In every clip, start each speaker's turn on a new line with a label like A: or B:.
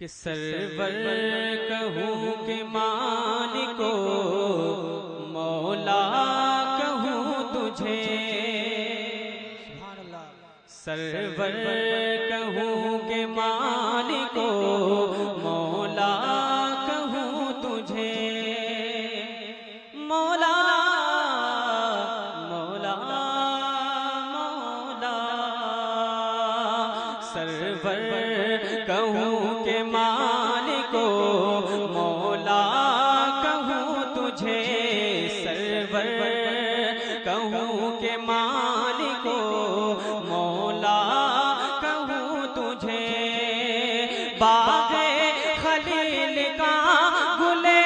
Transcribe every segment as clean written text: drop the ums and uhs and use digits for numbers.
A: कि सरवर कहूँ के मालिको मौला कहूँ तुझे, सरवर कहूँ के मालिको मौला कहूँ तुझे, मौला मौला मौला सरवर कहूँ के मालिको मौला कहूँ तुझे, सरवर कहूँ के मालिको मौला कहूँ तुझे। बाग़े खलील का गुले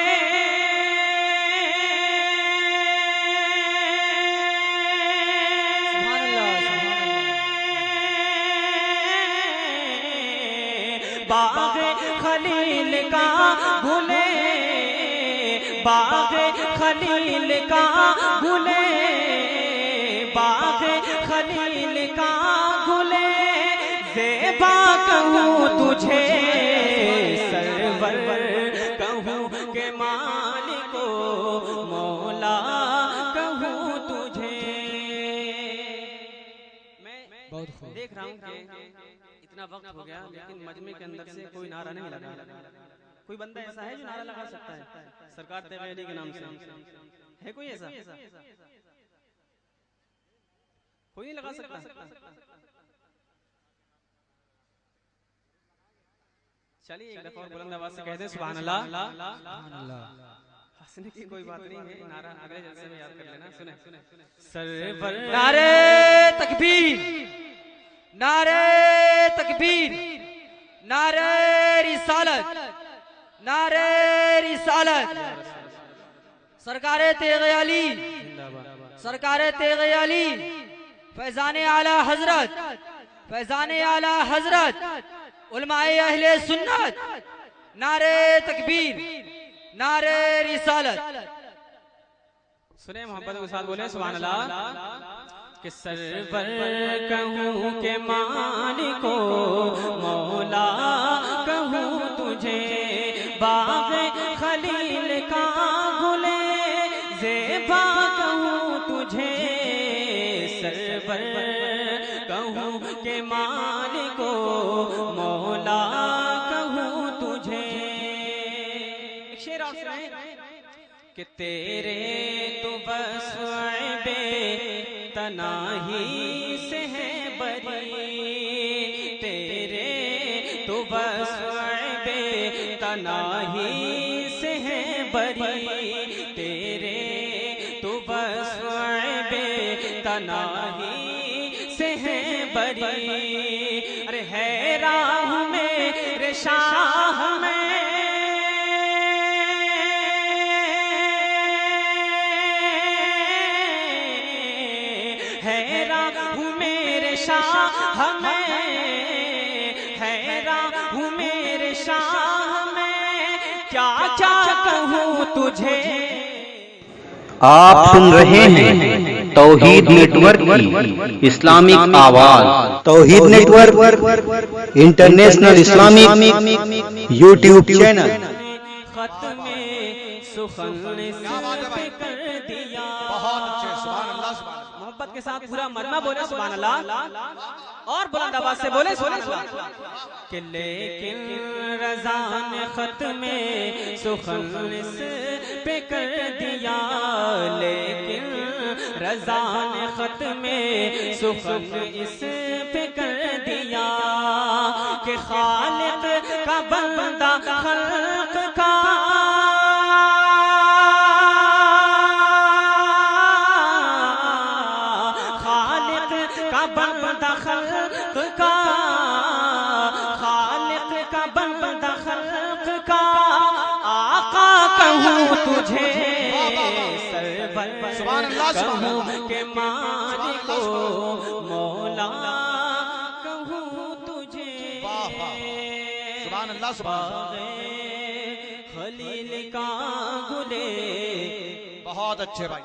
A: बाग़े खलील का गुले, बाग़े खलील का गुले, बाग़े खलील का गुले ज़ेबा कहूँ तुझे, सरवर कहूँ के मालिको मौला कहूँ तुझे। मैं देख रहा हूँ कि इतना वक्त हो गया लेकिन मजमे के अंदर से कोई नारा नहीं लगा। कोई बंदा ऐसा है जो नारा लगा सकता है सरकार तग़ी अली के नाम से? है कोई ऐसा? कोई नहीं लगा सकता। चलिए एक दफा और बुलंद आवाज से कह दें सुभान अल्लाह। हंसने की कोई बात नहीं है, नारा अगले जलसे में याद कर लेना। सुने सरवर
B: नारे तकबीर, नारे तकबीर, नारे रिसालत, नारे रिसालत। सरकारे तेग़े अली, सरकारे तेग़े अली, फैज़ाने आला हजरत, फैज़ाने आला हजरत, उलमाए अहले सुन्नत, नारे तकबीर, नारे रिसालत।
A: सुने मोहब्बत के साथ बोले सुभान अल्लाह। कि सरवर कहूँ के मालिको मौला कहूँ तुझे, बाग़े खलील का गुले ज़ेबा कहूँ तुझे, सरवर कहूँ के मालिको मौला कहूँ तुझे। एक शेर और सुनाए कि तेरे तो बस बे तनाही से है बरी, तेरे तो बस बे तनाही से है बरी, तेरे तो बस बे तनाही से है बरी। अरे है राह मेरे शाह में, हमें हैरान हूँ मेरे शाह में, क्या क्या कहूँ तुझे।
C: आप सुन रहे हैं तौहीद नेटवर्क की इस्लामिक आवाज। Tauheed network international Islamic YouTube channel.
A: खत में सुखन पे कर दिया।
D: बहुत अच्छे, सुभान अल्लाह, सुभान अल्लाह।
A: मोहब्बत के साथ पूरा मजमा बोले सुभान अल्लाह और बुलंद आवाज से बोले सुभान अल्लाह। कि लेकिन रज़ा ने खत में सुखन पे कर दिया, लेकिन रज़ा ने खत में सुखन इस पे कर दिया कि खालिक का बंदा खल्क का, बंदा खल्क का, खालिक का बंदा खल्क का आका कहूँ तुझे, सरवर कहूँ के मालिको मौला कहूँ तुझे।
D: सुभान अल्लाह, सुभान अल्लाह।
A: खलील का गुले,
D: बहुत अच्छे भाई।